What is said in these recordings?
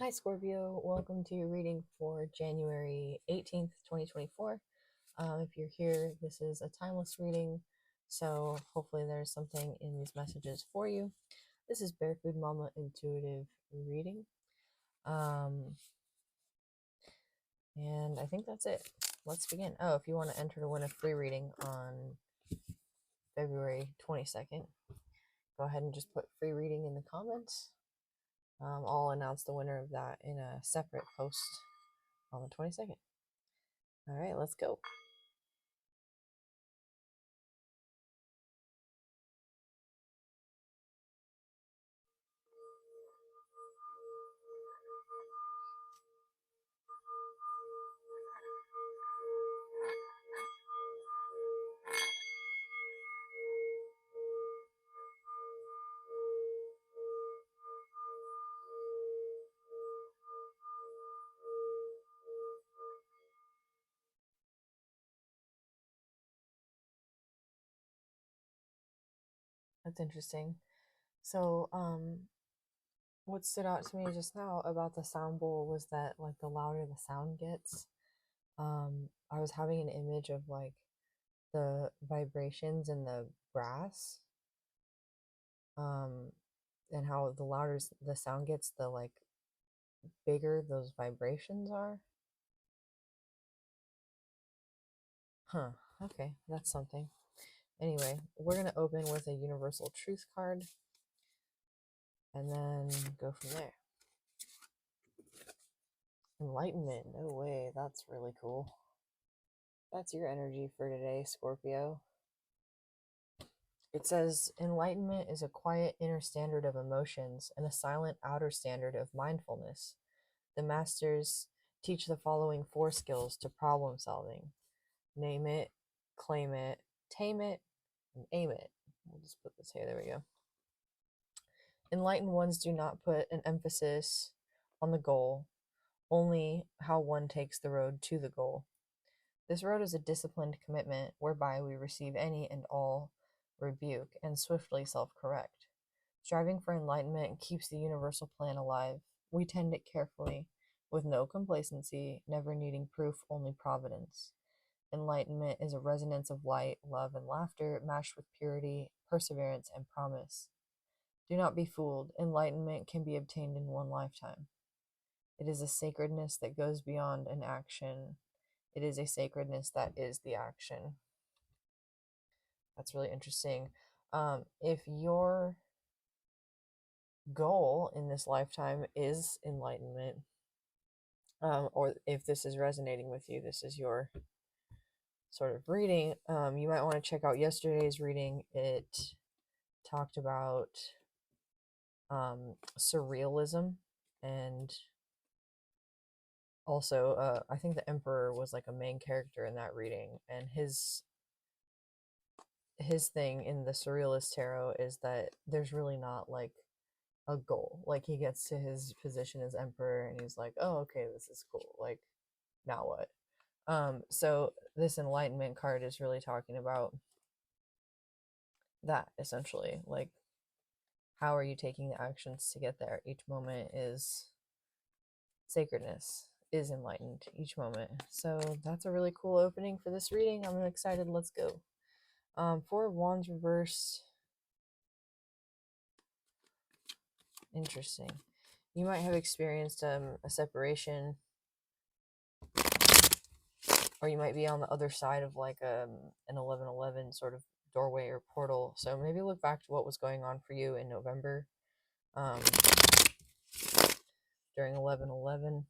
Hi, Scorpio. Welcome to your reading for January 18th, 2024. If you're here, this is a timeless reading, so hopefully there's something in these messages for you. This is Bear Food Mama Intuitive Reading. And I think that's it. Let's begin. Oh, if you want to enter to win a free reading on February 22nd, go ahead and just put free reading in the comments. I'll announce the winner of that in a separate post on the 22nd. All right, let's go. That's interesting. So, what stood out to me just now about the sound bowl was that, like, the louder the sound gets, I was having an image of, like, the vibrations in the brass, um, and how the louder the sound gets, the, like, bigger those vibrations are. Huh. Okay, that's something. Anyway, we're going to open with a universal truth card and then go from there. Enlightenment. No way. That's really cool. That's your energy for today, Scorpio. It says, enlightenment is a quiet inner standard of emotions and a silent outer standard of mindfulness. The masters teach the following 4 skills to problem solving: name it, claim it, tame it, and aim it. We'll just put this here. There we go. Enlightened ones do not put an emphasis on the goal, only how one takes the road to the goal. This road is a disciplined commitment whereby we receive any and all rebuke and swiftly self-correct. Striving for enlightenment keeps the universal plan alive. We tend it carefully, with no complacency, never needing proof, only providence. Enlightenment is a resonance of light, love, and laughter, matched with purity, perseverance, and promise. Do not be fooled. Enlightenment can be obtained in one lifetime. It is a sacredness that goes beyond an action. It is a sacredness that is the action. That's really interesting. If your goal in this lifetime is enlightenment, or if this is resonating with you, this is your sort of reading, you might want to check out yesterday's reading. It talked about surrealism, and also I think the Emperor was like a main character in that reading, and his thing in the Surrealist Tarot is that there's really not like a goal. Like, he gets to his position as emperor and he's like, oh, okay, this is cool, like, now what? So this enlightenment card is really talking about that, essentially. Like, how are you taking the actions to get there? Each moment is sacredness, is enlightened each moment. So that's a really cool opening for this reading. I'm excited. Let's go. 4 of Wands reversed. Interesting. You might have experienced a separation, or you might be on the other side of like an 1111 sort of doorway or portal. So maybe look back to what was going on for you in November, during 1111,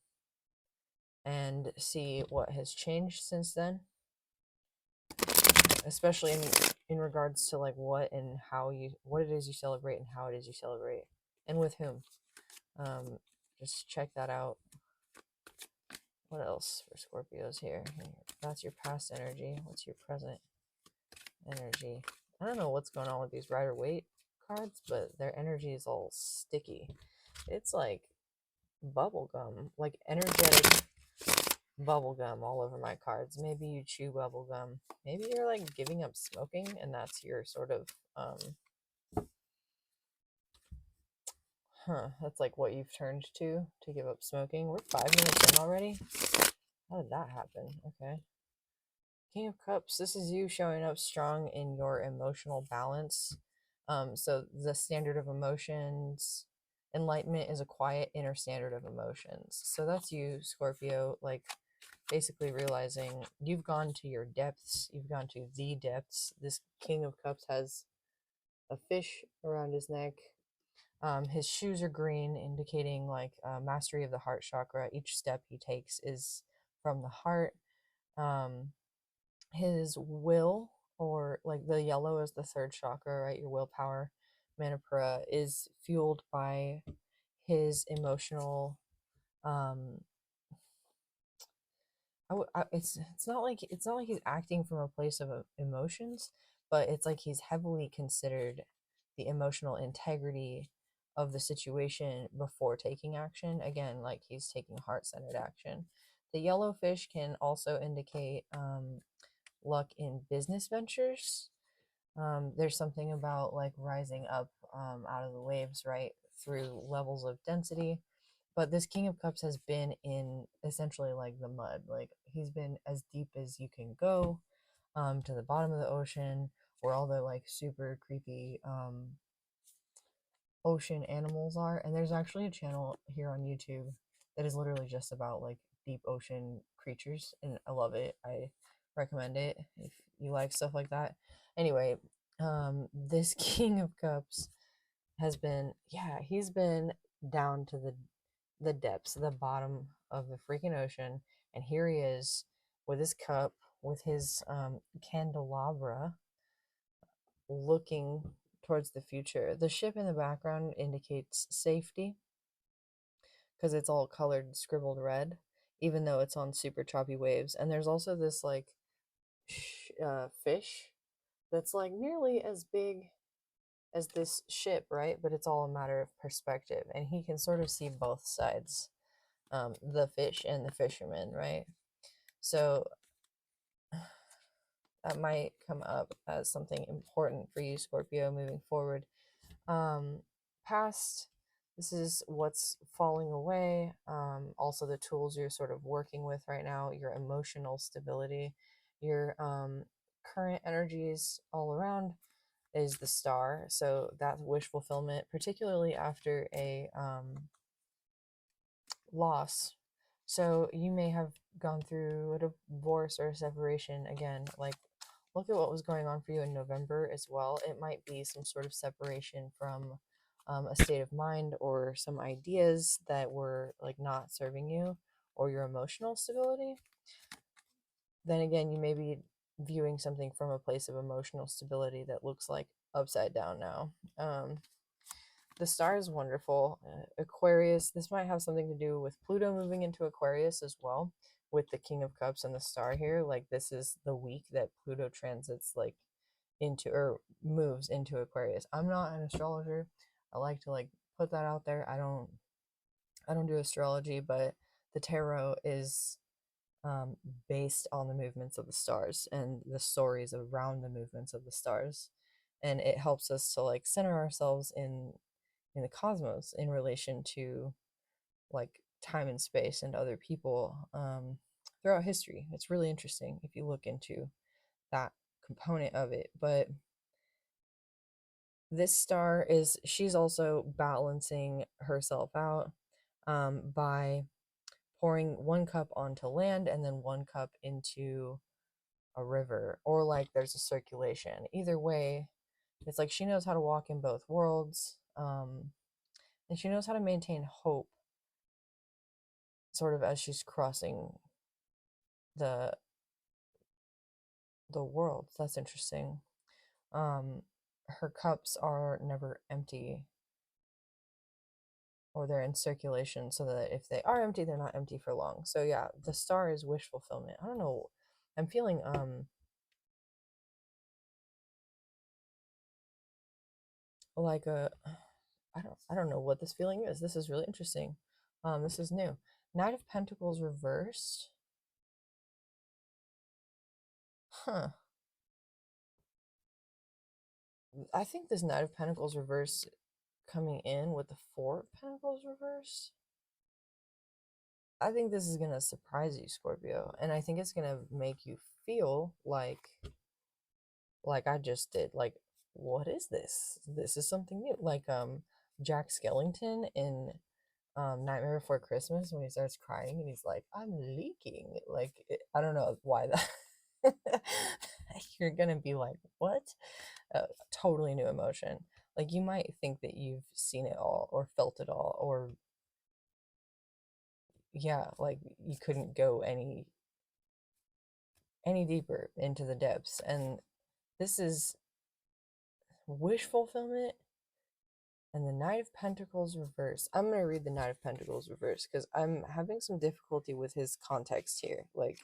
and see what has changed since then, especially in regards to like what it is you celebrate and how it is you celebrate, and with whom. Just check that out. What else for Scorpios here? That's your past energy. What's your present energy? I don't know what's going on with these Rider-Waite cards, but their energy is all sticky. It's like bubblegum, like energetic bubblegum all over my cards. Maybe you chew bubblegum. Maybe you're like giving up smoking and that's your sort of Huh, that's like what you've turned to give up smoking. We're 5 minutes in already. How did that happen? Okay. King of Cups, this is you showing up strong in your emotional balance. So the standard of emotions, enlightenment is a quiet inner standard of emotions. So that's you, Scorpio, like basically realizing you've gone to your depths, you've gone to the depths. This King of Cups has a fish around his neck. His shoes are green, indicating like mastery of the heart chakra. Each step he takes is from the heart. Um, his will, or like the yellow is the third chakra, right? Your willpower, manipura, is fueled by his emotional. Um, it's not like he's acting from a place of emotions, but it's like he's heavily considered the emotional integrity of the situation before taking action. Again, like he's taking heart centered action. The yellow fish can also indicate luck in business ventures. There's something about like rising up out of the waves, right, through levels of density. But this King of Cups has been in essentially like the mud. Like he's been as deep as you can go, to the bottom of the ocean, where all the like super creepy ocean animals are. And there's actually a channel here on YouTube that is literally just about like deep ocean creatures, and I love it. I recommend it if you like stuff like that. Anyway, this King of Cups has been, yeah, he's been down to the depths, the bottom of the freaking ocean, and here he is with his cup, with his candelabra, looking towards the future. The ship in the background indicates safety because it's all colored, scribbled red, even though it's on super choppy waves. And there's also this like fish that's like nearly as big as this ship, right? But it's all a matter of perspective, and he can sort of see both sides, the fish and the fisherman, right? So that might come up as something important for you, Scorpio, moving forward. Past, this is what's falling away. Also, the tools you're sort of working with right now, your emotional stability, your current energies all around is the star. So that's wish fulfillment, particularly after a loss. So you may have gone through a divorce or a separation again. Like, look at what was going on for you in November as well. It might be some sort of separation from a state of mind or some ideas that were like not serving you or your emotional stability. Then again, you may be viewing something from a place of emotional stability that looks like upside down now. The star is wonderful. Aquarius, this might have something to do with Pluto moving into Aquarius as well, with the King of Cups and the star here. Like, this is the week that Pluto transits, like, into or moves into Aquarius. I'm not an astrologer. I like to like put that out there. I don't do astrology, but the tarot is um, based on the movements of the stars and the stories around the movements of the stars, and it helps us to like center ourselves in the cosmos in relation to like time and space and other people throughout history. It's really interesting if you look into that component of it. But this star is, she's also balancing herself out by pouring one cup onto land and then one cup into a river, or like there's a circulation. Either way, it's like she knows how to walk in both worlds, and she knows how to maintain hope sort of as she's crossing the the world. That's interesting. Um, her cups are never empty, or they're in circulation, so that if they are empty, they're not empty for long. So yeah, the star is wish fulfillment. I don't know. I'm feeling like a I don't know what this feeling is. This is really interesting. This is new. Knight of Pentacles reversed. Huh. I think this Knight of Pentacles reversed coming in with the Four of Pentacles reversed. I think this is going to surprise you, Scorpio, and I think it's going to make you feel like I just did. Like, what is this? This is something new. Like Jack Skellington in Nightmare Before Christmas, when he starts crying and he's like, I'm leaking. Like, I don't know why that. You're gonna be like, what? Totally new emotion. Like, you might think that you've seen it all or felt it all, or yeah, like you couldn't go any deeper into the depths. And this is wish fulfillment. And the Knight of Pentacles reverse. I'm going to read the Knight of Pentacles reverse because I'm having some difficulty with his context here. Like,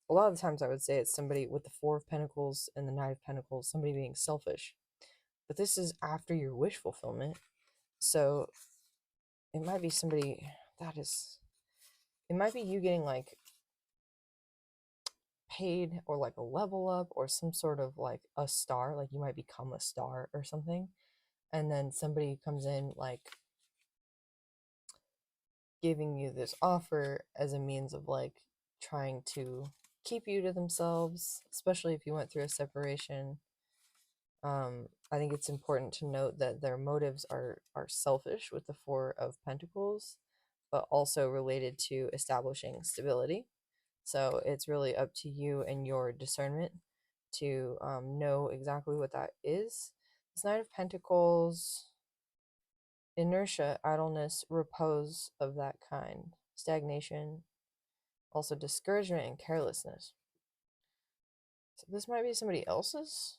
a lot of the times I would say it's somebody with the Four of Pentacles and the Knight of Pentacles, somebody being selfish. But this is after your wish fulfillment. So it might be somebody that is, it might be you getting like paid or like a level up or some sort of like a star. Like you might become a star or something. And then somebody comes in like giving you this offer as a means of like trying to keep you to themselves, especially if you went through a separation. I think it's important to note that their motives are selfish with the Four of Pentacles, but also related to establishing stability. So it's really up to you and your discernment to know exactly what that is. This Knight of Pentacles, inertia, idleness, repose of that kind, stagnation, also discouragement and carelessness. So this might be somebody else's.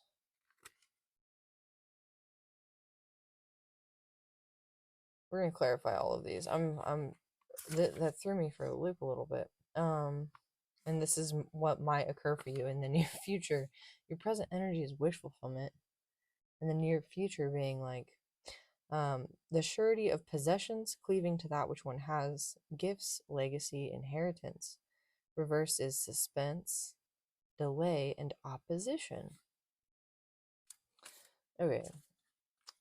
We're gonna clarify all of these. That threw me for a loop a little bit. And this is what might occur for you in the near future. Your present energy is wish fulfillment, and the near future being like the surety of possessions, cleaving to that which one has, gifts, legacy, inheritance. Reverse is suspense, delay, and opposition. Okay,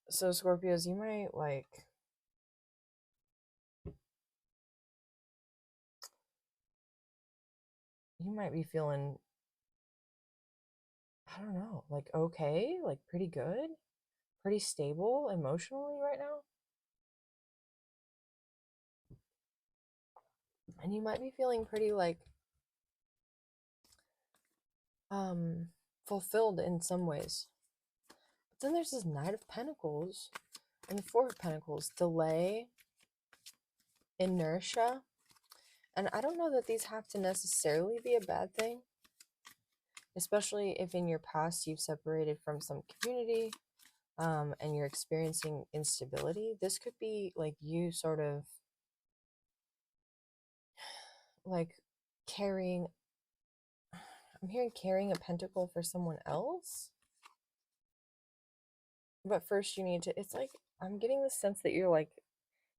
so Scorpios, you might like, you might be feeling, I don't know, like okay, like pretty good, pretty stable emotionally right now. And you might be feeling pretty like fulfilled in some ways. But then there's this Knight of Pentacles and the Four of Pentacles, delay, inertia. And I don't know that these have to necessarily be a bad thing, especially if in your past you've separated from some community and you're experiencing instability. This could be like you sort of like carrying, I'm hearing carrying a pentacle for someone else. But first you need to, it's like, I'm getting the sense that you're like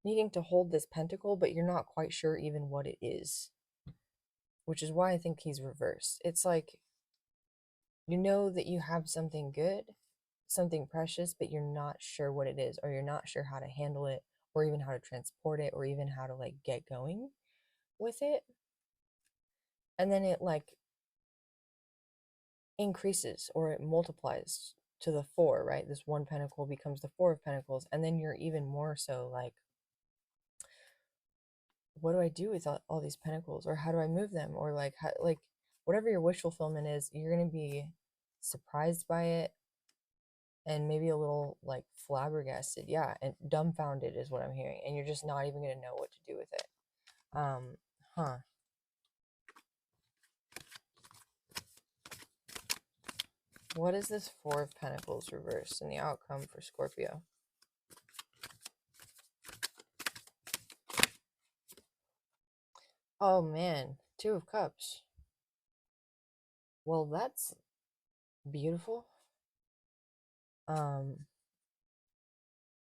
needing to hold this pentacle, but you're not quite sure even what it is, which is why I think he's reversed. It's like, you know that you have something good, something precious, but you're not sure what it is, or you're not sure how to handle it, or even how to transport it, or even how to like get going with it. And then it like increases or it multiplies to the four, right? This one pentacle becomes the Four of Pentacles, and then you're even more so like, what do I do with all these pentacles, or how do I move them, or like how, like whatever your wish fulfillment is, you're gonna be surprised by it and maybe a little like flabbergasted, yeah, and dumbfounded is what I'm hearing, and you're just not even gonna know what to do with it. Huh. What is this Four of Pentacles reversed and the outcome for Scorpio? Oh man, Two of Cups. Well, that's beautiful.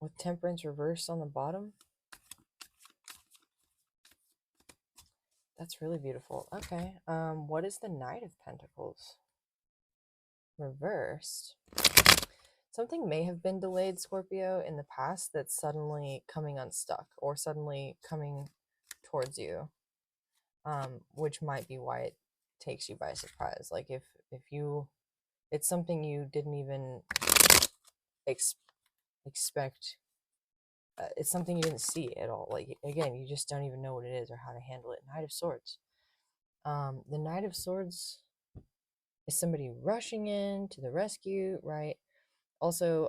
With Temperance reversed on the bottom. That's really beautiful. Okay. What is the Knight of Pentacles reversed? Something may have been delayed, Scorpio, in the past that's suddenly coming unstuck or suddenly coming towards you, which might be why it takes you by surprise. Like if you, it's something you didn't even ex- expect. It's something you didn't see at all. Like again, you just don't even know what it is or how to handle it. Knight of Swords. The Knight of Swords is somebody rushing in to the rescue, right? Also,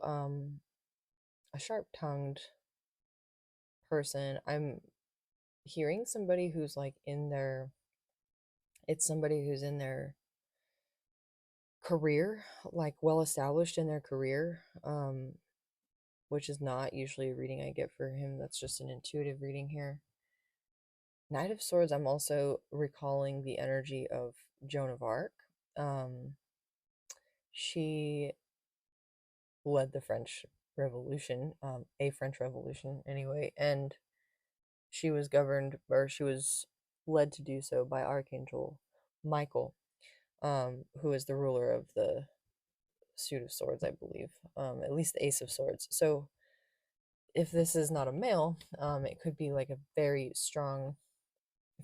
a sharp-tongued person. I'm hearing somebody who's like in their, it's somebody who's in their career, like well established in their career, which is not usually a reading I get for him. That's just an intuitive reading here. Knight of Swords, I'm also recalling the energy of Joan of Arc. She led the French Revolution, a French Revolution anyway, and she was governed, or she was led to do so by Archangel Michael, who is the ruler of the suit of swords, I believe, at least the Ace of Swords. So if this is not a male, it could be like a very strong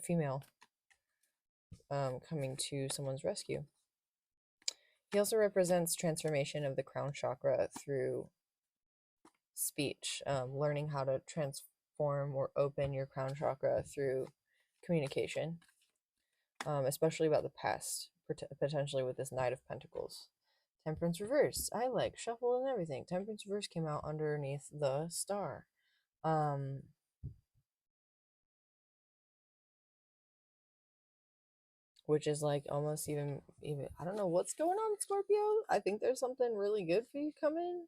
female coming to someone's rescue. He also represents transformation of the crown chakra through speech, learning how to transform or open your crown chakra through communication, especially about the past, potentially with this Knight of Pentacles. Temperance reverse. I like shuffle and everything. Temperance reverse came out underneath the star. Which is like almost even I don't know what's going on, Scorpio. I think there's something really good for you coming.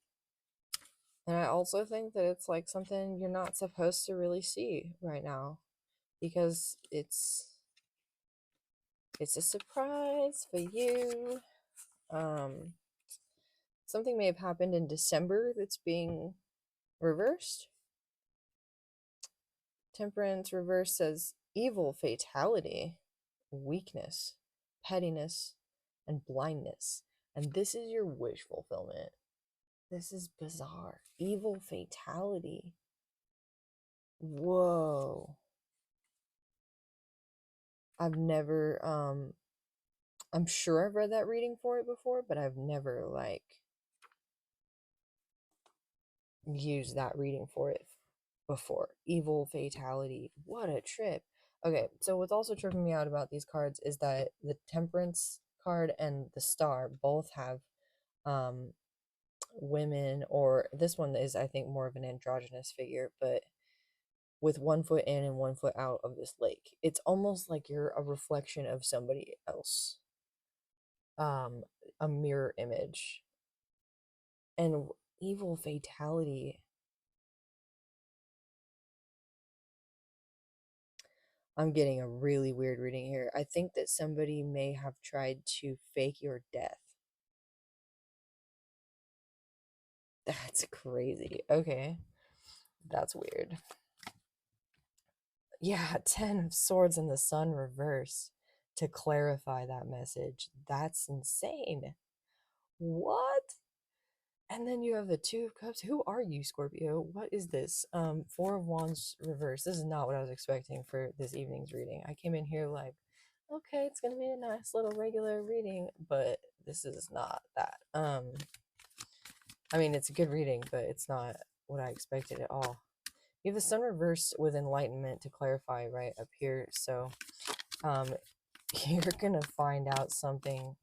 And I also think that it's like something you're not supposed to really see right now because it's a surprise for you. Something may have happened in December that's being reversed. Temperance reverse says evil fatality, weakness, pettiness, and blindness. And this is your wish fulfillment. This is bizarre. Evil fatality. Whoa. I've never, I'm sure I've read that reading for it before, but I've never, like, used that reading for it before. Evil fatality. What a trip. Okay, so what's also tripping me out about these cards is that the Temperance card and the Star both have women, or this one is, I think, more of an androgynous figure, but with one foot in and one foot out of this lake. It's almost like you're a reflection of somebody else, a mirror image. And evil fatality. I'm getting a really weird reading here. I think that somebody may have tried to fake your death. That's crazy. Okay. That's weird. Yeah, 10 of Swords and the Sun reverse to clarify that message. That's insane. What? And then you have the Two of Cups. Who are you, Scorpio? What is this? Four of Wands reverse. This is not what I was expecting for this evening's reading. I came in here like, okay, it's gonna be a nice little regular reading, but this is not that. I mean, it's a good reading, but it's not what I expected at all. You have the Sun reversed with enlightenment to clarify right up here. So you're gonna find out something.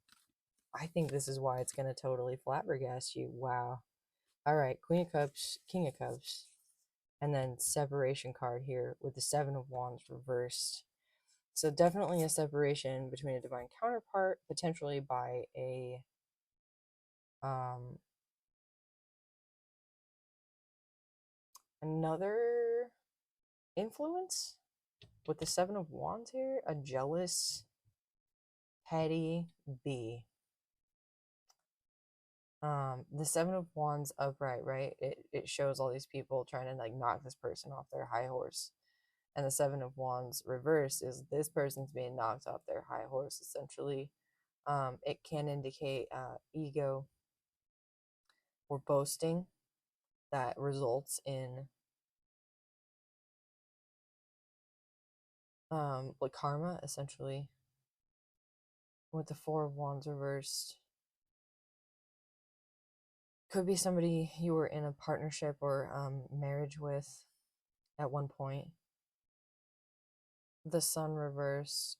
I think this is why it's gonna totally flabbergast you. Wow. All right, Queen of Cups, King of Cups, and then separation card here with the Seven of Wands reversed. So definitely a separation between a divine counterpart, potentially by a another influence with the Seven of Wands here, a jealous, petty bee. The Seven of Wands upright, right? It shows all these people trying to like knock this person off their high horse. And the Seven of Wands reverse is this person's being knocked off their high horse, essentially. It can indicate ego, or boasting that results in like karma, essentially, with the Four of Wands reversed. Could be somebody you were in a partnership or marriage with at one point. The Sun reversed.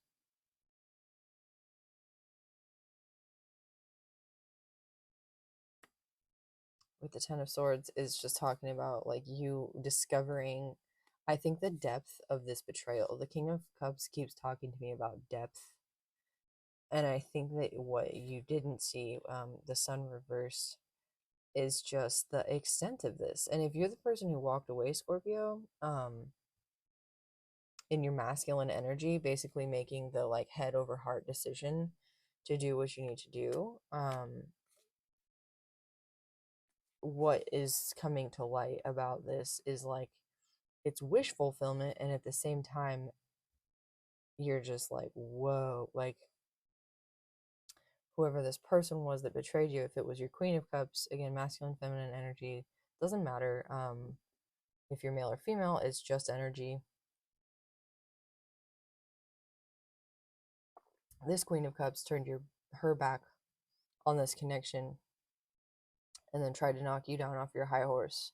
With the Ten of Swords is just talking about like you discovering, I think, the depth of this betrayal. The King of Cups keeps talking to me about depth, and I think that what you didn't see, the Sun reversed, is just the extent of this. And if you're the person who walked away, Scorpio, in your masculine energy, basically making the like head over heart decision to do what you need to do, what is coming to light about this is like it's wish fulfillment, and at the same time you're just like, whoa, like whoever this person was that betrayed you, if it was your Queen of Cups, again, masculine, feminine energy, doesn't matter. If you're male or female, it's just energy. This Queen of Cups turned her back on this connection and then tried to knock you down off your high horse.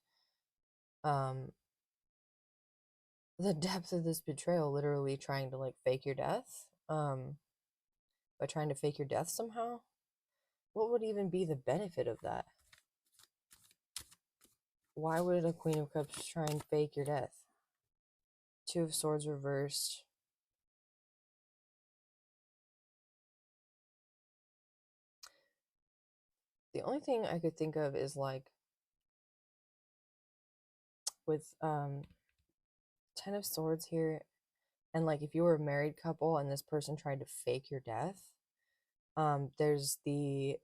The depth of this betrayal, literally trying to like fake your death, by trying to fake your death somehow. What would even be the benefit of that? Why would a Queen of Cups try and fake your death? Two of Swords reversed. The only thing I could think of is like with Ten of Swords here, and like if you were a married couple and this person tried to fake your death, there's the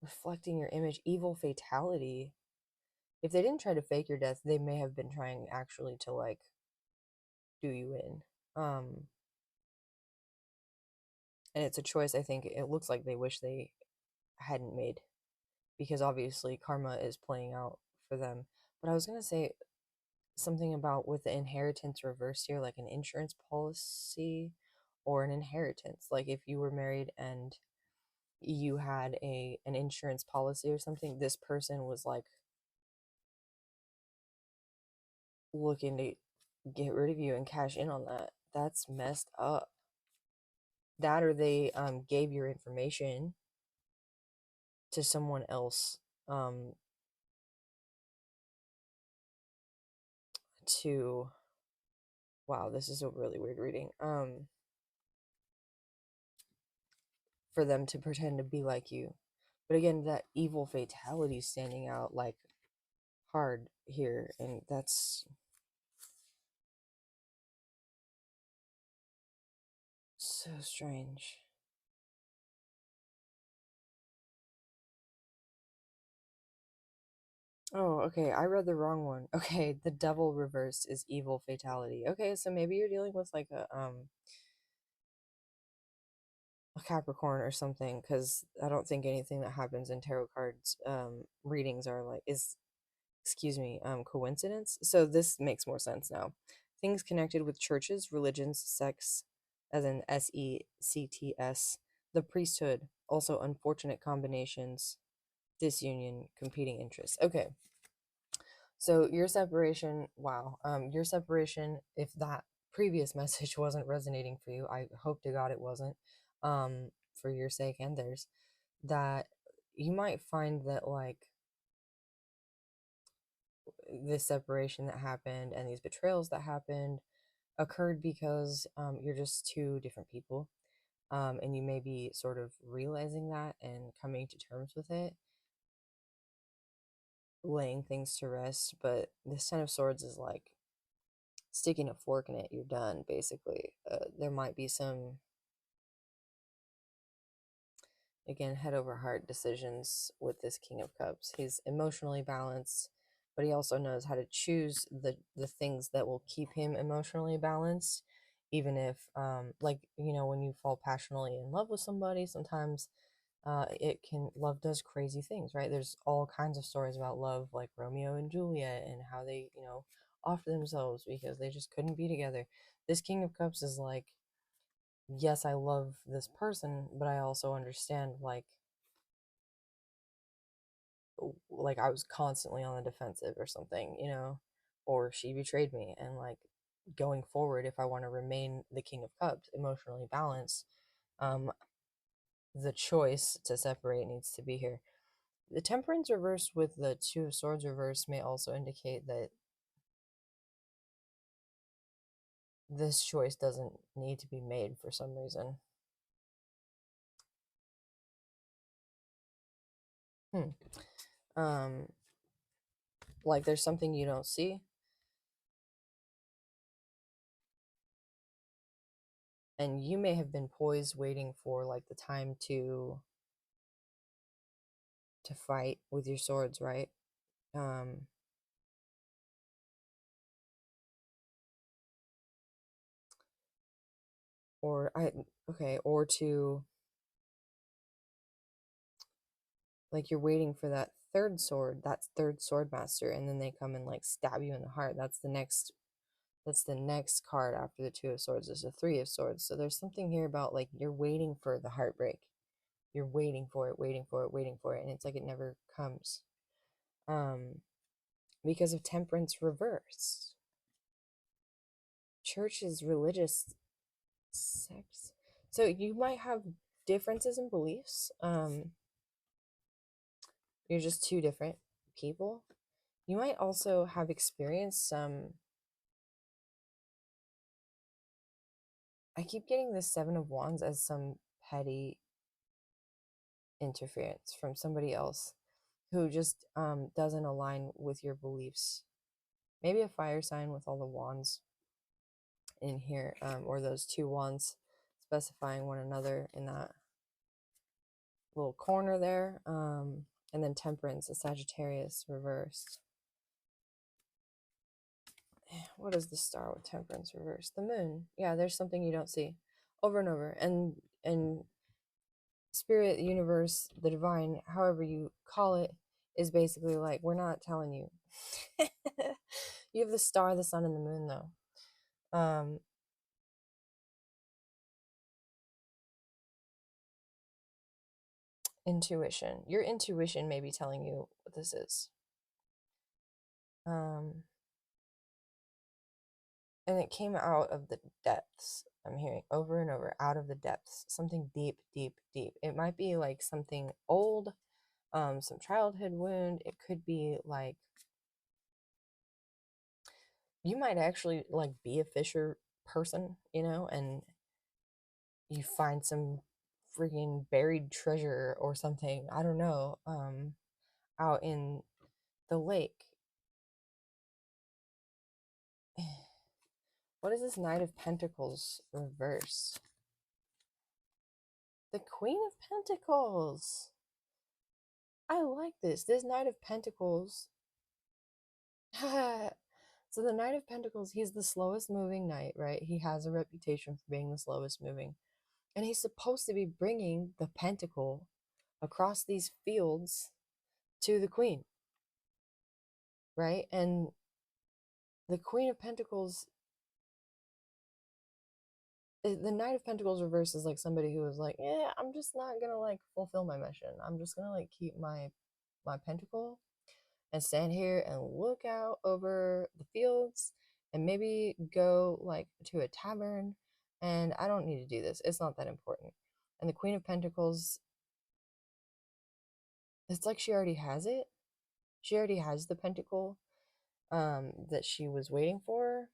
reflecting your image, evil fatality. If they didn't try to fake your death, they may have been trying actually to like do you in. And it's a choice I think it looks like they wish they hadn't made, because obviously karma is playing out for them. But I was going to say something about with the inheritance reversed here, like an insurance policy or an inheritance. Like if you were married and you had an insurance policy or something, this person was like looking to get rid of you and cash in on that. That's messed up. That, or they gave your information to someone else to, wow, this is a really weird reading, for them to pretend to be like you. But again, that evil fatality standing out like hard here, and that's so strange. Oh, okay, I read the wrong one. Okay, the devil reversed is evil fatality. Okay, so maybe you're dealing with like a Capricorn or something, because I don't think anything that happens in tarot cards readings are like is, excuse me, coincidence. So this makes more sense now. Things connected with churches, religions, sects, as in sects, the priesthood, also unfortunate combinations, disunion, competing interests. Okay, so your separation, wow, your separation, if that previous message wasn't resonating for you, I hope to God it wasn't, for your sake and theirs, that you might find that like this separation that happened and these betrayals that happened occurred because you're just two different people, and you may be sort of realizing that and coming to terms with it, laying things to rest. But this Ten of Swords is like sticking a fork in it. You're done, basically. There might be some, again, head over heart decisions with this King of Cups. He's emotionally balanced, but he also knows how to choose the things that will keep him emotionally balanced even if like, you know, when you fall passionately in love with somebody, sometimes it can love does crazy things, right? There's all kinds of stories about love, like Romeo and Juliet, and how they, you know, offer themselves because they just couldn't be together. This King of Cups is like, yes, I love this person, but I also understand like I was constantly on the defensive or something, you know, or she betrayed me. And like going forward, if I want to remain the King of Cups, emotionally balanced, um, the choice to separate needs to be here. The Temperance reversed with the Two of Swords reversed may also indicate that this choice doesn't need to be made for some reason. Hmm. Um, like there's something you don't see, and you may have been poised waiting for like the time to fight with your swords, right? Um, or I okay, or to like you're waiting for that third sword, that third sword master, and then they come and like stab you in the heart. That's the next card after the Two of Swords is the Three of Swords. So there's something here about like you're waiting for the heartbreak. You're waiting for it, waiting for it, waiting for it, and it's like it never comes. Um, because of Temperance reverse. Church is religious sex. So you might have differences in beliefs. You're just two different people. You might also have experienced some. I keep getting the Seven of Wands as some petty interference from somebody else who just doesn't align with your beliefs. Maybe a fire sign with all the wands in here, or those two wands specifying one another in that little corner there. And then Temperance, a Sagittarius reversed. What is the star with Temperance reversed? The moon. Yeah, there's something you don't see over and over. And spirit, the universe, the divine, however you call it, is basically like, we're not telling you. You have the star, the sun, and the moon, though. Intuition. Your intuition may be telling you what this is. Um, and it came out of the depths. I'm hearing over and over, out of the depths, something deep, deep, deep. It might be like something old, some childhood wound. It could be like you might actually like be a fisher person, you know, and you find some freaking buried treasure or something, I don't know, out in the lake. What is this Knight of Pentacles reverse? The Queen of Pentacles. I like this. This Knight of Pentacles. So the Knight of Pentacles, he's the slowest moving knight, right? He has a reputation for being the slowest moving. And he's supposed to be bringing the pentacle across these fields to the queen, right? And the Queen of Pentacles, the Knight of Pentacles reverse is like somebody who is like, yeah, I'm just not gonna like fulfill my mission. I'm just gonna like keep my pentacle and stand here and look out over the fields and maybe go like to a tavern. And I don't need to do this. It's not that important. And the Queen of Pentacles, it's like she already has it. She already has the pentacle that she was waiting for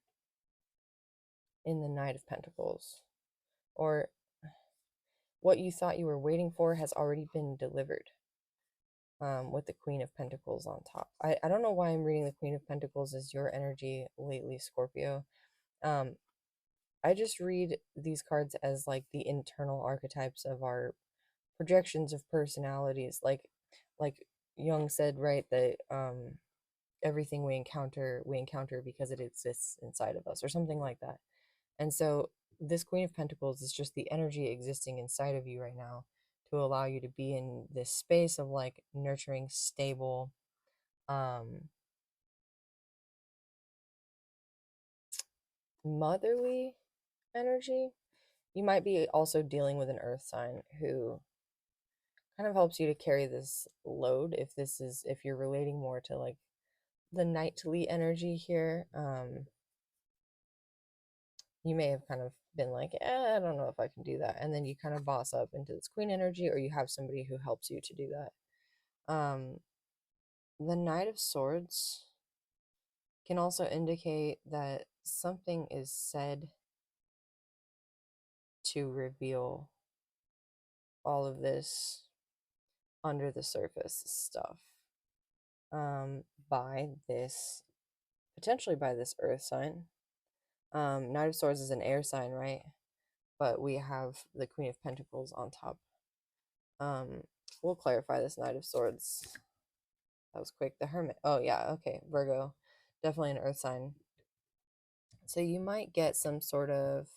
in the Knight of Pentacles. Or what you thought you were waiting for has already been delivered, with the Queen of Pentacles on top. I don't know why I'm reading the Queen of Pentacles as your energy lately, Scorpio. Um, I just read these cards as like the internal archetypes of our projections of personalities. Like Jung said, right, that everything we encounter because it exists inside of us, or something like that. And so this Queen of Pentacles is just the energy existing inside of you right now to allow you to be in this space of like nurturing, stable, motherly energy. You might be also dealing with an earth sign who kind of helps you to carry this load if you're relating more to like the knightly energy here. You may have kind of been like, I don't know if I can do that. And then you kind of boss up into this queen energy, or you have somebody who helps you to do that. The Knight of Swords can also indicate that something is said to reveal all of this under the surface stuff by this, potentially by this earth sign. Knight of Swords is an air sign, right? But we have the Queen of Pentacles on top. We'll clarify this Knight of Swords. That was quick. The Hermit. Oh, yeah. Okay. Virgo. Definitely an earth sign. So you might get some sort of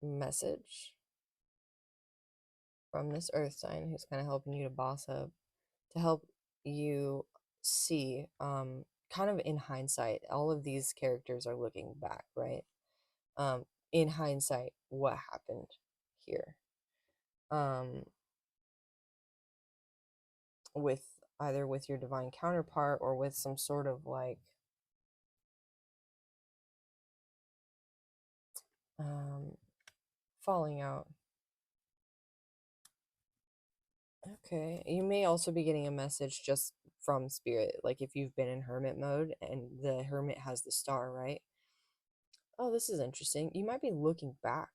message from this earth sign who's kind of helping you to boss up, to help you see, kind of in hindsight, all of these characters are looking back, right? In hindsight, what happened here? With either with your divine counterpart or with some sort of like falling out. Okay, you may also be getting a message just from spirit, like if you've been in hermit mode and the hermit has the star, right? Oh, this is interesting. You might be looking back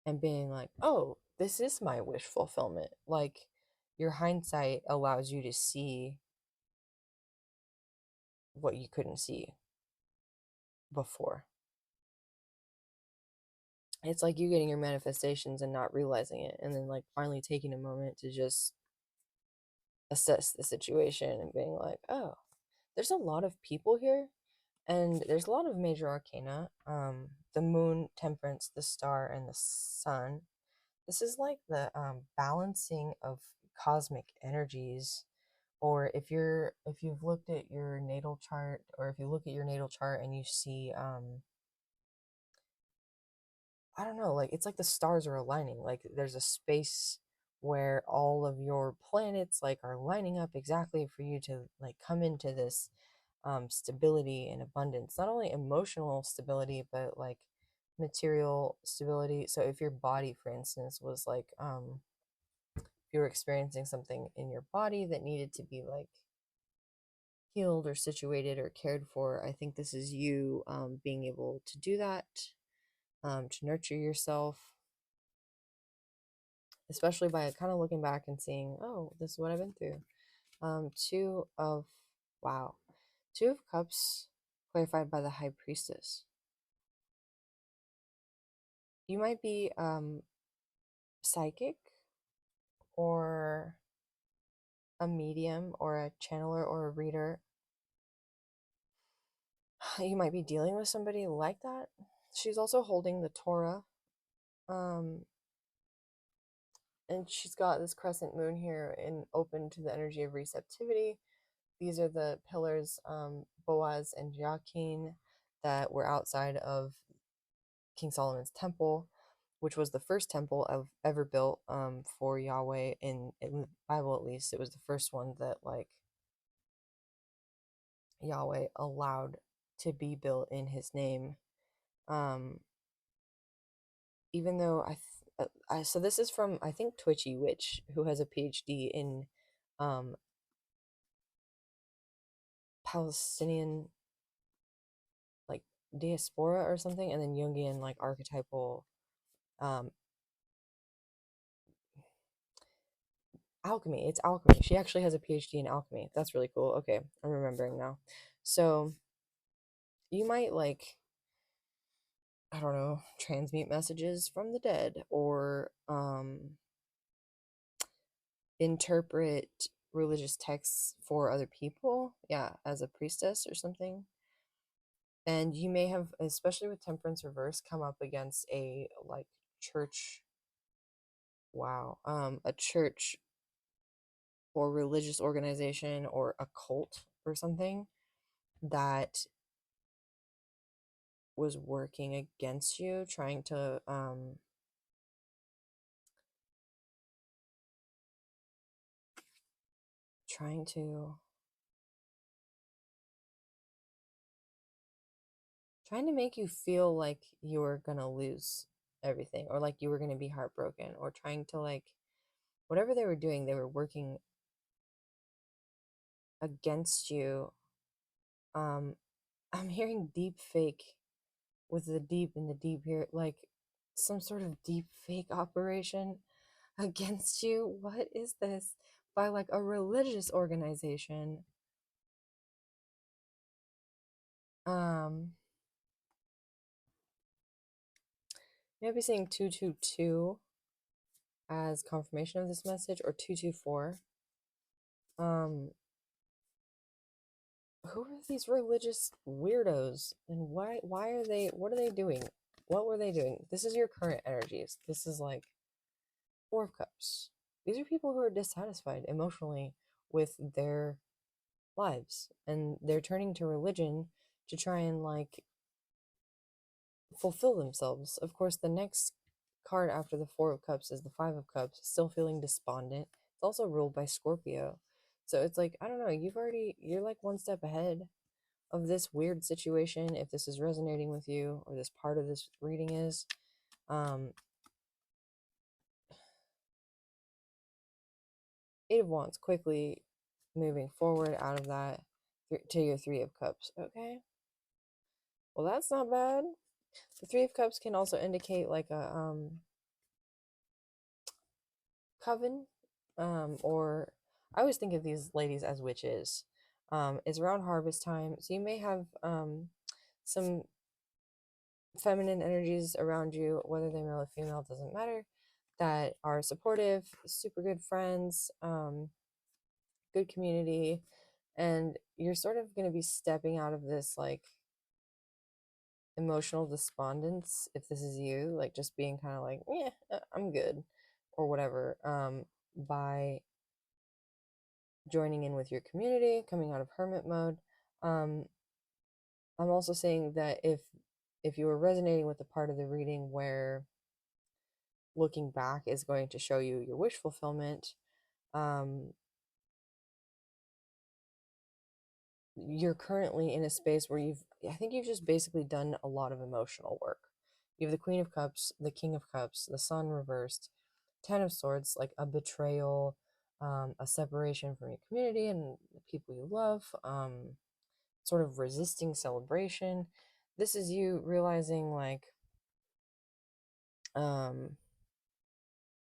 and being like, oh, this is my wish fulfillment. Like your hindsight allows you to see what you couldn't see before. It's like you getting your manifestations and not realizing it, and then like finally taking a moment to just assess the situation and being like, oh, there's a lot of people here, and there's a lot of major arcana. The moon, temperance, the star, and the sun. This is like the balancing of cosmic energies. Or if you've looked at your natal chart, or if you look at your natal chart and you see I don't know, like it's like the stars are aligning. Like there's a space where all of your planets like are lining up exactly for you to like come into this stability and abundance. Not only emotional stability, but like material stability. So if your body, for instance, was like if you were experiencing something in your body that needed to be like healed or situated or cared for, I think this is you being able to do that, to nurture yourself, especially by kind of looking back and seeing, oh, this is what I've been through. Two of, wow, Two of Cups clarified by the High Priestess. You might be psychic or a medium or a channeler or a reader. You might be dealing with somebody like that. She's also holding the Torah. Um, and she's got this crescent moon here and open to the energy of receptivity. These are the pillars, Boaz and Jachin, that were outside of King Solomon's temple, which was the first temple ever built for Yahweh in the Bible, at least. It was the first one that like Yahweh allowed to be built in His name. Um, even though so this is from I think Twitchy Witch, who has a PhD in um, Palestinian like diaspora or something, and then Jungian like archetypal um, alchemy. It's alchemy. She actually has a PhD in alchemy. That's really cool. Okay, I'm remembering now. So you might like, I don't know, transmute messages from the dead or interpret religious texts for other people. Yeah, as a priestess or something. And you may have, especially with Temperance reverse, come up against a like church, wow, a church or religious organization or a cult or something that was working against you, trying to trying to make you feel like you were gonna lose everything, or like you were gonna be heartbroken, or trying to like whatever they were doing, they were working against you. um I'm hearing deep fake with the deep in the deep here, like some sort of deep fake operation against you. What is this? By like a religious organization. um Maybe saying 222 as confirmation of this message, or 224. um who are these religious weirdos, and why are they, what are they doing? What were they doing? This is your current energies. This is like Four of Cups. These are people who are dissatisfied emotionally with their lives, and they're turning to religion to try and like fulfill themselves. Of course, the next card after the Four of Cups is the Five of Cups, still feeling despondent. It's also ruled by Scorpio. So it's like, I don't know, you're like one step ahead of this weird situation, if this is resonating with you, or this part of this reading is. um Eight of Wands, quickly moving forward out of that to your Three of Cups. Okay, well, that's not bad. The Three of Cups can also indicate like a coven, or I always think of these ladies as witches. It's around harvest time, so you may have some feminine energies around you, whether they're male or female, doesn't matter, that are supportive, super good friends, good community, and you're sort of going to be stepping out of this like emotional despondence, if this is you, like just being kind of like, yeah, I'm good, or whatever, by joining in with your community, coming out of hermit mode. um I'm also saying that if you were resonating with the part of the reading where looking back is going to show you your wish fulfillment, um you're currently in a space where I think you've just basically done a lot of emotional work. You have the Queen of Cups, the King of Cups, the Sun reversed, Ten of Swords, like a betrayal, a separation from your community and the people you love, sort of resisting celebration. This is you realizing like, um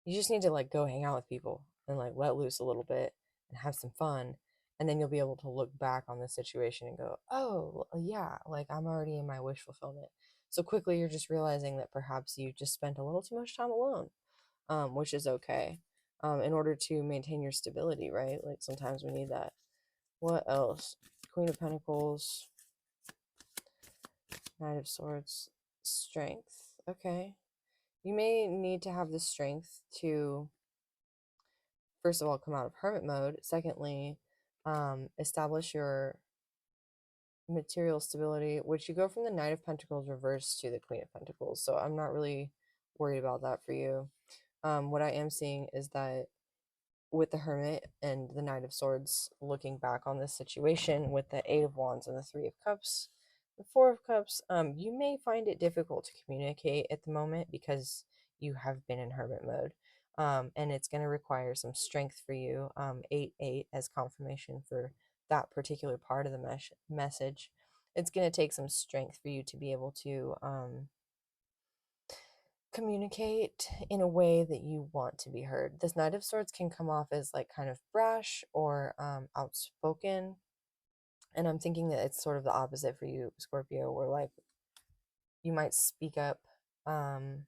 you just need to like go hang out with people and like let loose a little bit and have some fun, and then you'll be able to look back on the situation and go, oh yeah, like I'm already in my wish fulfillment. So quickly you're just realizing that perhaps you just spent a little too much time alone, which is okay, in order to maintain your stability, right? Like sometimes we need that. What else? Queen of Pentacles, Knight of Swords, strength. Okay, you may need to have the strength to, first of all, come out of hermit mode. Secondly, establish your material stability, which you go from the Knight of Pentacles reverse to the Queen of Pentacles. So I'm not really worried about that for you. What I am seeing is that with the Hermit and the Knight of Swords, looking back on this situation with the Eight of Wands and the Three of Cups, the Four of Cups, you may find it difficult to communicate at the moment because you have been in hermit mode. And it's going to require some strength for you. 8-8 as confirmation for that particular part of the message. It's going to take some strength for you to be able to communicate in a way that you want to be heard. This Knight of Swords can come off as like kind of brash or outspoken. And I'm thinking that it's sort of the opposite for you, Scorpio, where like you might speak up um,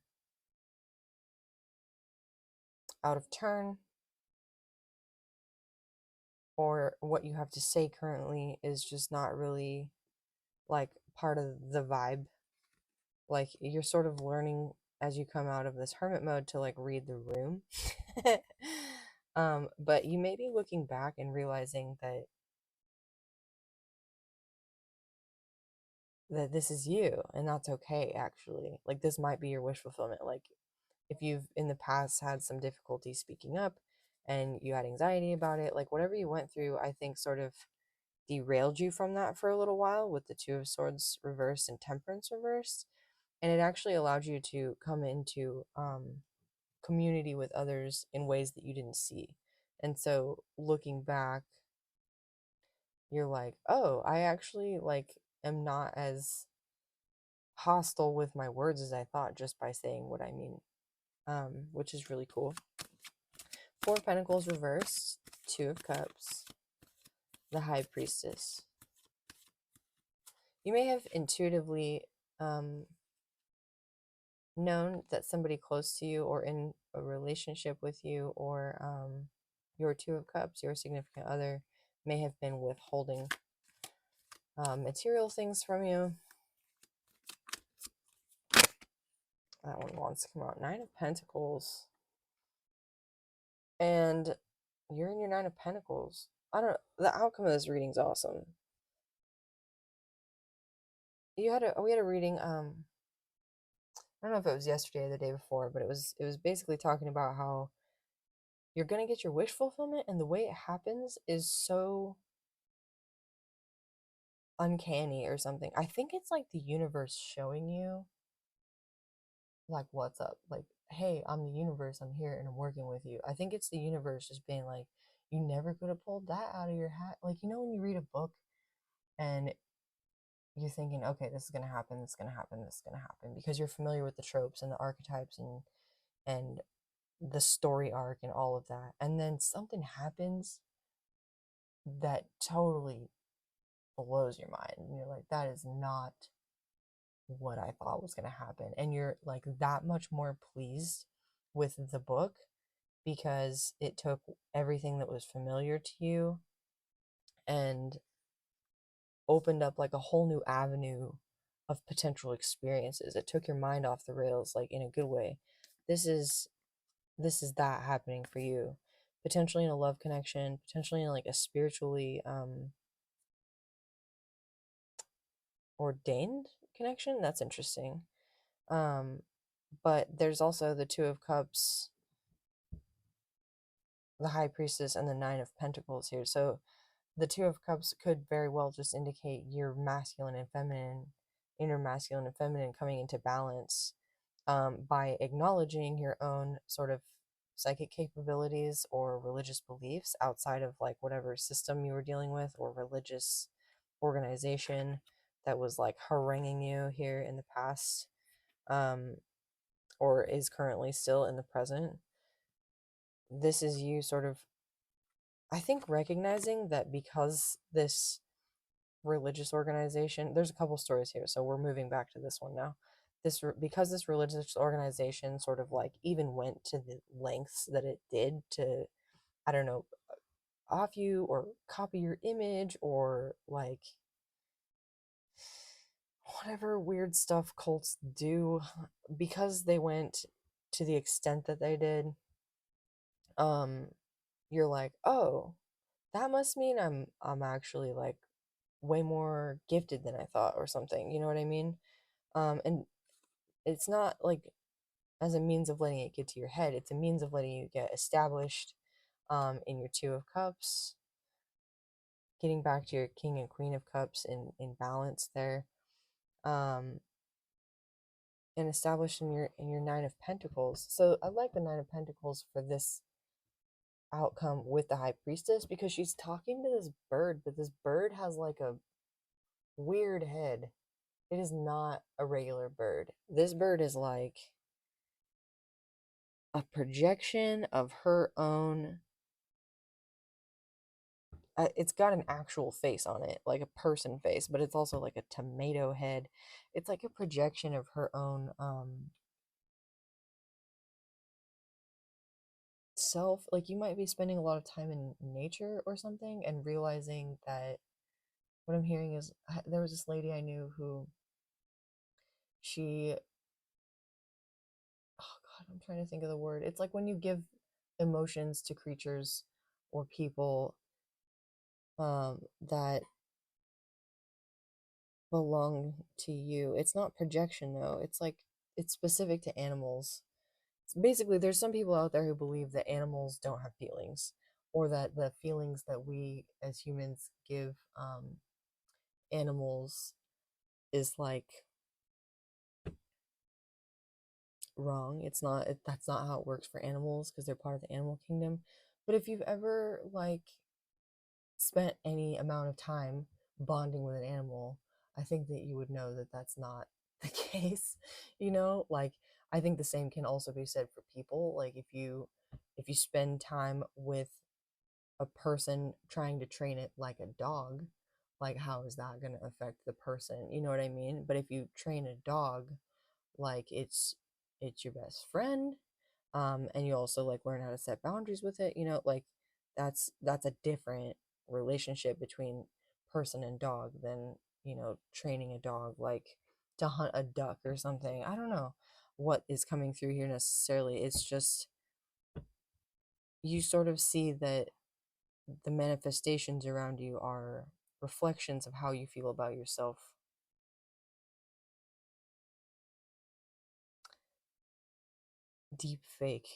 out of turn, or what you have to say currently is just not really like part of the vibe. Like you're sort of learning as you come out of this hermit mode to like read the room. But you may be looking back and realizing that this is you, and that's okay actually. Like this might be your wish fulfillment. Like if you've in the past had some difficulty speaking up and you had anxiety about it, like whatever you went through, I think sort of derailed you from that for a little while with the Two of Swords reversed and Temperance reversed. And it actually allowed you to come into community with others in ways that you didn't see. And so looking back, you're like, oh, I actually like am not as hostile with my words as I thought just by saying what I mean, which is really cool. Four of Pentacles reversed, Two of Cups, the High Priestess. You may have intuitively known that somebody close to you or in a relationship with you or your Two of Cups, your significant other, may have been withholding material things from you. That one wants to come out. Nine of Pentacles. And you're in your Nine of Pentacles. I don't know. The outcome of this reading's awesome. We had a reading, I don't know if it was yesterday or the day before, but it was basically talking about how you're gonna get your wish fulfillment, and the way it happens is so uncanny or something. I think it's like the universe showing you like what's up. Like, hey, I'm the universe, I'm here and I'm working with you. I think it's the universe just being like, you never could have pulled that out of your hat. Like, you know when you read a book and you're thinking, okay, this is gonna happen, this is gonna happen, this is gonna happen, because you're familiar with the tropes and the archetypes and the story arc and all of that. And then something happens that totally blows your mind. And you're like, that is not what I thought was going to happen. And you're like that much more pleased with the book because it took everything that was familiar to you and opened up like a whole new avenue of potential experiences. It took your mind off the rails, like in a good way. This is that happening for you, potentially in a love connection, potentially in like a spiritually ordained connection. That's interesting. But there's also the Two of Cups, the High Priestess, and the Nine of Pentacles here. So the Two of Cups could very well just indicate your masculine and feminine, inner masculine and feminine coming into balance, by acknowledging your own sort of psychic capabilities or religious beliefs outside of like whatever system you were dealing with or religious organization that was like haranguing you here in the past, or is currently still in the present. This is you sort of, I think, recognizing that because this religious organization, there's a couple stories here, so we're moving back to this one now. Because this religious organization sort of like even went to the lengths that it did to, I don't know, off you or copy your image or like whatever weird stuff cults do, because they went to the extent that they did, um you're like, oh, that must mean I'm actually like way more gifted than I thought or something. You know what I mean? And it's not like as a means of letting it get to your head. It's a means of letting you get established in your Two of Cups, getting back to your King and Queen of Cups in balance there. And established in your Nine of Pentacles. So I like the Nine of Pentacles for this outcome with the High Priestess because she's talking to this bird, but this bird has like a weird head. It is not a regular bird. This bird is like a projection of her own. It's got an actual face on it, like a person face, but it's also like a tomato head. It's like a projection of her own self. Like you might be spending a lot of time in nature or something and realizing that what I'm hearing is there was this lady I knew who she, oh God, I'm trying to think of the word. It's like when you give emotions to creatures or people that belong to you. It's not projection though. It's like it's specific to animals. So basically, there's some people out there who believe that animals don't have feelings, or that the feelings that we as humans give animals is like wrong. It's not. That's not how it works for animals because they're part of the animal kingdom. But if you've ever like spent any amount of time bonding with an animal, I think that you would know that that's not the case. Like I think the same can also be said for people. Like if you spend time with a person trying to train it like a dog, like how is that going to affect the person? You know what I mean? But if you train a dog like it's your best friend, and you also like learn how to set boundaries with it, like that's a different relationship between person and dog than training a dog like to hunt a duck or something. I don't know what is coming through here necessarily. It's just you sort of see that the manifestations around you are reflections of how you feel about yourself. Deep fake,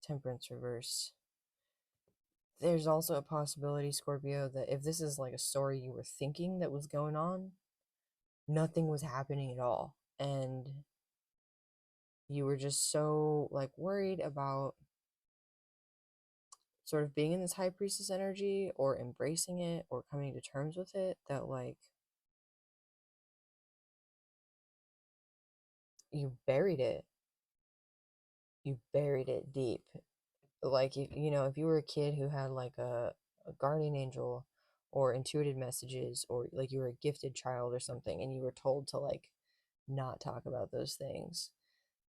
temperance reversed. There's also a possibility, Scorpio, that if this is like a story you were thinking that was going on, nothing was happening at all. And you were just so like worried about sort of being in this high priestess energy or embracing it or coming to terms with it that like you buried it. You buried it deep. Like if you were a kid who had like a guardian angel or intuitive messages, or like you were a gifted child or something and you were told to like not talk about those things,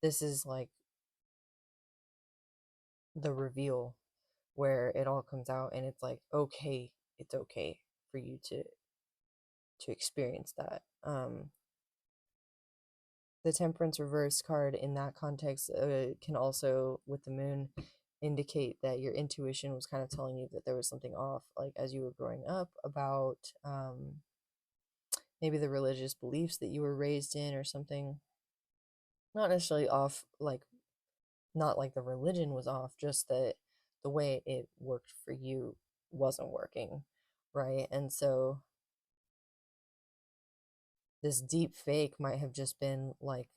this is like the reveal where it all comes out and it's like okay, it's okay for you to experience that. The temperance reverse card in that context can also, with the moon, indicate that your intuition was kind of telling you that there was something off, like as you were growing up, about maybe the religious beliefs that you were raised in or something. Not necessarily off, like not like the religion was off, just that the way it worked for you wasn't working, right? And so this deep fake might have just been like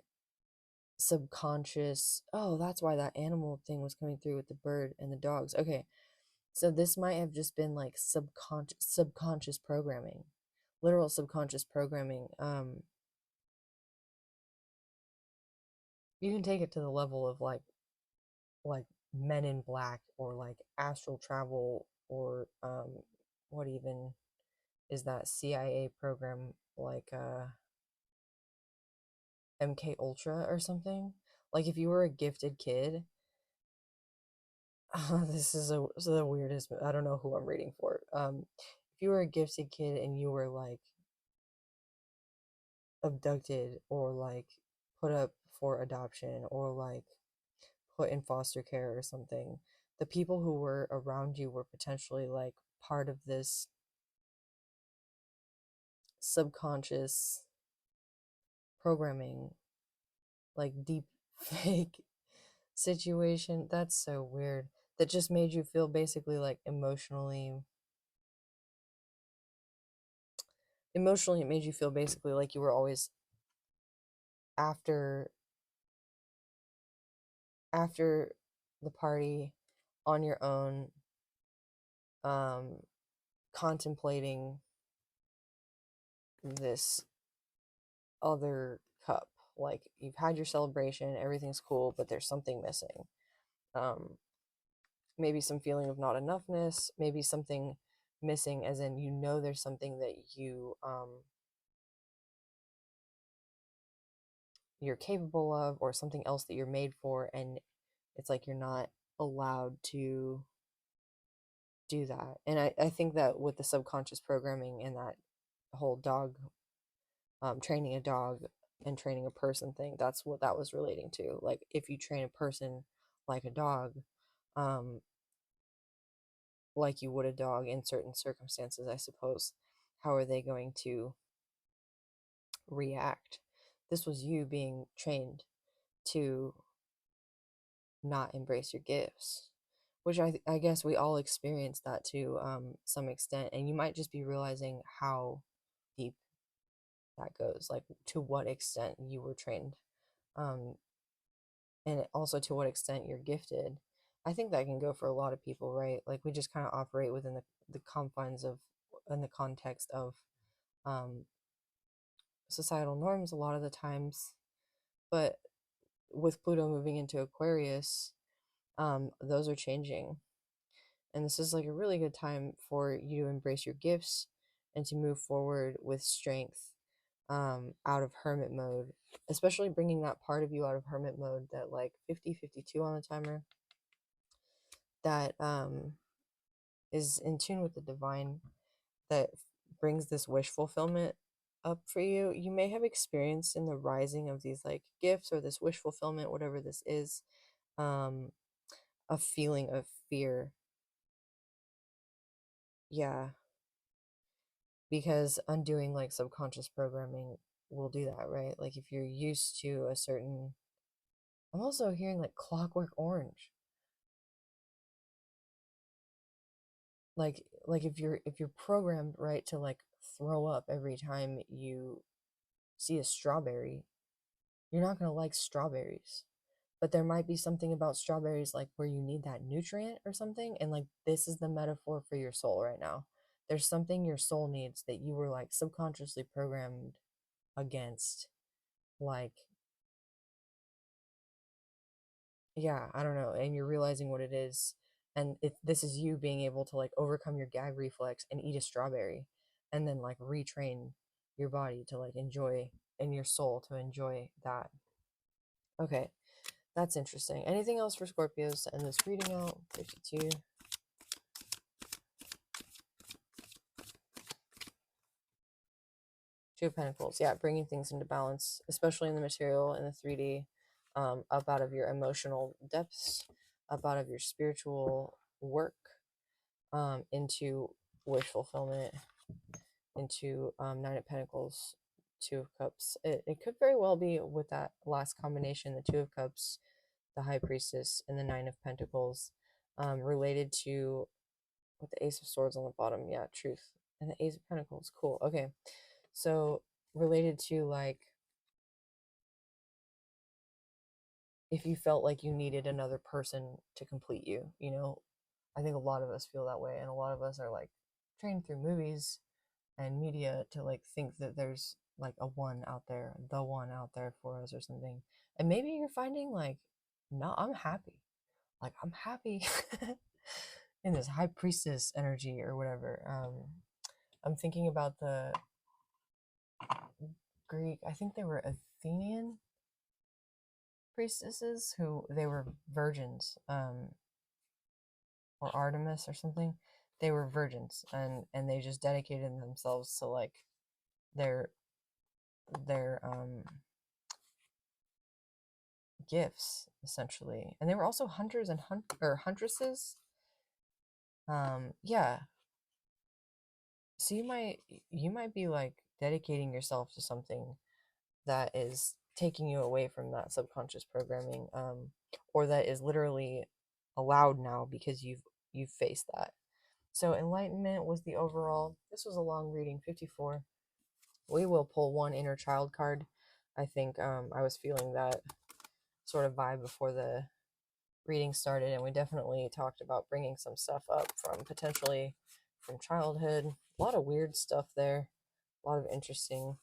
subconscious. Oh, that's why that animal thing was coming through with the bird and the dogs. Okay. So this might have just been like subconscious programming. Literal subconscious programming. You can take it to the level of like Men in Black or like astral travel or what even is that CIA program like MK Ultra or something? Like if you were a gifted kid, this is the weirdest. I don't know who I'm reading for. If you were a gifted kid and you were like abducted or like put up for adoption or like put in foster care or something, the people who were around you were potentially like part of this subconscious programming, like deep fake situation. That's so weird. That just made you feel basically like emotionally it made you feel basically like you were always after after the party on your own, um contemplating this other cup. Like you've had your celebration, everything's cool, but there's something missing. um Maybe some feeling of not enoughness, maybe something missing as in there's something that you're capable of or something else that you're made for, and it's like you're not allowed to do that. And I think that with the subconscious programming and that whole dog, training a dog and training a person thing. That's what that was relating to. Like, if you train a person like a dog, um, like you would a dog in certain circumstances, I suppose, how are they going to react? This was you being trained to not embrace your gifts, which I guess we all experience that to some extent. And you might just be realizing how deep that goes, like to what extent you were trained, um, and also to what extent you're gifted. I think that can go for a lot of people, right? Like, we just kind of operate within the confines of, in the context of um, societal norms a lot of the times. But with Pluto moving into Aquarius, those are changing. And this is like a really good time for you to embrace your gifts and to move forward with strength, out of hermit mode, especially bringing that part of you out of hermit mode, that like 50-52 on the timer, that is in tune with the divine, that brings this wish fulfillment up for you. You may have experienced in the rising of these like gifts or this wish fulfillment, whatever this is, um, a feeling of fear. Yeah, because undoing like subconscious programming will do that, right? Like, if you're used to a certain, I'm also hearing like clockwork orange. Like if you're programmed, right, to like throw up every time you see a strawberry, you're not going to like strawberries. But there might be something about strawberries, like where you need that nutrient or something, and like this is the metaphor for your soul right now. There's something your soul needs that you were like subconsciously programmed against. Like, yeah, I don't know, and you're realizing what it is, and this is you being able to like overcome your gag reflex and eat a strawberry, and then like retrain your body to like enjoy, and your soul to enjoy that. Okay, that's interesting. Anything else for Scorpios to end this reading out? 52. Two of Pentacles. Yeah, bringing things into balance, especially in the material, in the 3D, up out of your emotional depths, up out of your spiritual work, into wish fulfillment, into Nine of Pentacles, Two of Cups. It could very well be with that last combination, the Two of Cups, the High Priestess, and the Nine of Pentacles, related to, with the Ace of Swords on the bottom. Yeah, truth. And the Ace of Pentacles. Cool. Okay. So, related to like, if you felt like you needed another person to complete you, you know, I think a lot of us feel that way. And a lot of us are like trained through movies and media to like think that there's like a one out there, the one out there for us or something. And maybe you're finding like, no, I'm happy. Like, I'm happy in this high priestess energy or whatever. I'm thinking about the Greek, I think they were Athenian priestesses, who they were virgins, or Artemis or something. They were virgins, and they just dedicated themselves to like their their gifts, essentially. And they were also hunters and or huntresses. Yeah, so you might be like dedicating yourself to something that is taking you away from that subconscious programming, or that is literally allowed now because you've faced that. So enlightenment was the overall. This was a long reading, 54. We will pull one inner child card. I think I was feeling that sort of vibe before the reading started, and we definitely talked about bringing some stuff up from potentially from childhood. A lot of weird stuff there, a lot of interesting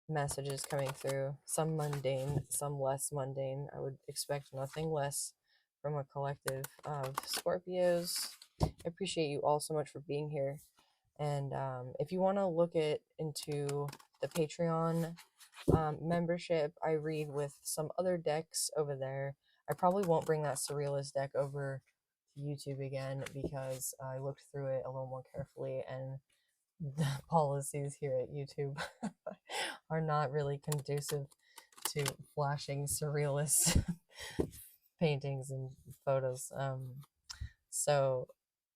messages coming through, some mundane, some less mundane. I would expect nothing less from a collective of Scorpios. I appreciate you all so much for being here. And if you want to look into the Patreon membership, I read with some other decks over there. I probably won't bring that Surrealist deck over to YouTube again because I looked through it a little more carefully, and the policies here at YouTube are not really conducive to flashing surrealist paintings and photos. So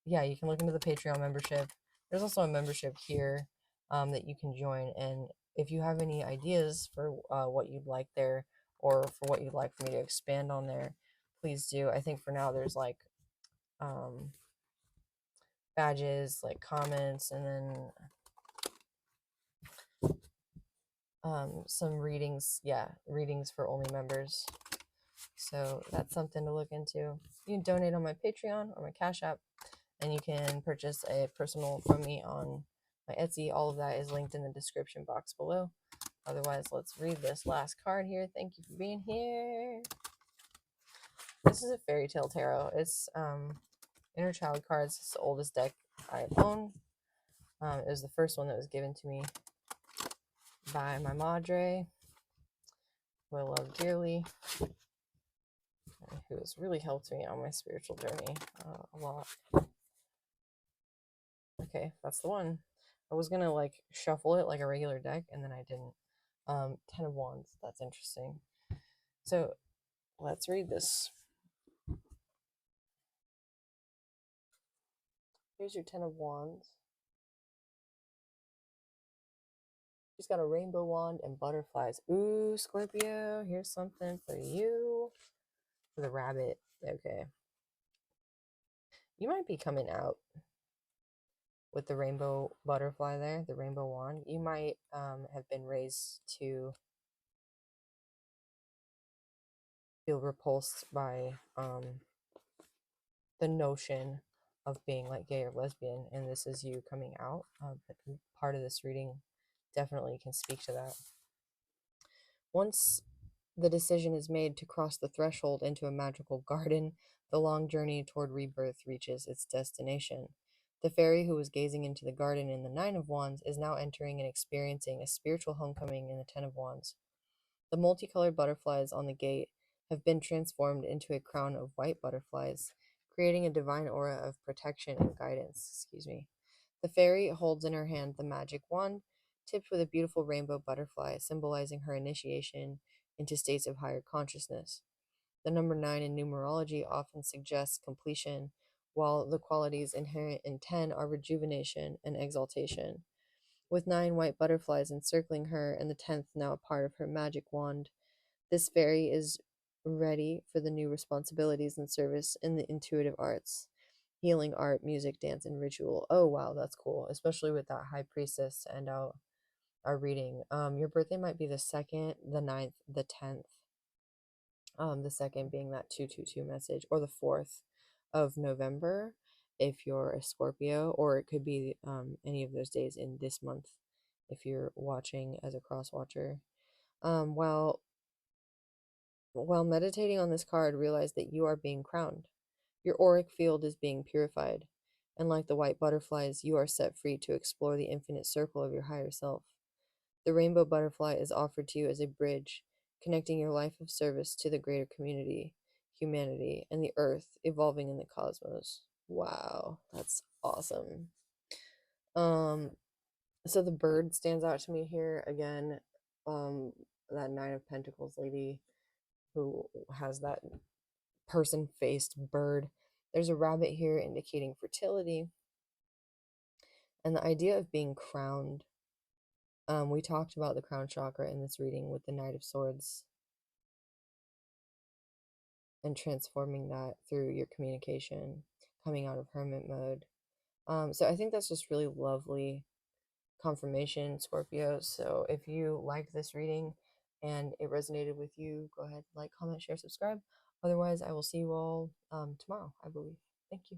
yeah, you can look into the Patreon membership. There's also a membership here that you can join. And if you have any ideas for what you'd like there, or for what you'd like for me to expand on there, please do. I think for now there's like um, badges, like comments, and then some readings. Yeah, readings for only members. So that's something to look into. You can donate on my Patreon or my Cash App, and you can purchase a personal from me on my Etsy. All of that is linked in the description box below. Otherwise, let's read this last card here. Thank you for being here. This is a Fairy Tale Tarot. It's Inner Child cards. It's the oldest deck I own. It was the first one that was given to me by my madre, who I love dearly, who has really helped me on my spiritual journey a lot. Okay, that's the one. I was gonna like shuffle it like a regular deck, and then I didn't. Ten of Wands. That's interesting. So let's read this. Here's your Ten of Wands. She's got a rainbow wand and butterflies. Ooh, Scorpio, here's something for you. For the rabbit. Okay. You might be coming out with the rainbow butterfly there, the rainbow wand. You might have been raised to feel repulsed by the notion of being like gay or lesbian, and this is you coming out. Part of this reading definitely can speak to that. Once the decision is made to cross the threshold into a magical garden, the long journey toward rebirth reaches its destination. The fairy who was gazing into the garden in the Nine of Wands is now entering and experiencing a spiritual homecoming in the Ten of Wands. The multicolored butterflies on the gate have been transformed into a crown of white butterflies, creating a divine aura of protection and guidance. Excuse me. The fairy holds in her hand the magic wand, tipped with a beautiful rainbow butterfly, symbolizing her initiation into states of higher consciousness. The number 9 in numerology often suggests completion, while the qualities inherent in 10 are rejuvenation and exaltation. With 9 white butterflies encircling her and the 10th now a part of her magic wand, this fairy is ready for the new responsibilities and service in the intuitive arts, healing art, music, dance, and ritual. Oh wow, that's cool, especially with that high priestess and our reading. Your birthday might be the 2nd, the 9th, the 10th. The 2nd being that 222 message, or the 4th of November if you're a Scorpio, or it could be any of those days in this month if you're watching as a cross watcher. While meditating on this card, realize that you are being crowned. Your auric field is being purified, and like the white butterflies, you are set free to explore the infinite circle of your higher self. The rainbow butterfly is offered to you as a bridge, connecting your life of service to the greater community, humanity, and the earth evolving in the cosmos. Wow, that's awesome. So the bird stands out to me here again. That Nine of Pentacles lady who has that person-faced bird. There's a rabbit here indicating fertility, and the idea of being crowned. We talked about the crown chakra in this reading with the Knight of Swords and transforming that through your communication, coming out of hermit mode. So I think that's just really lovely confirmation, Scorpio. So if you liked this reading and it resonated with you, go ahead, like, comment, share, subscribe. Otherwise, I will see you all tomorrow, I believe. Thank you.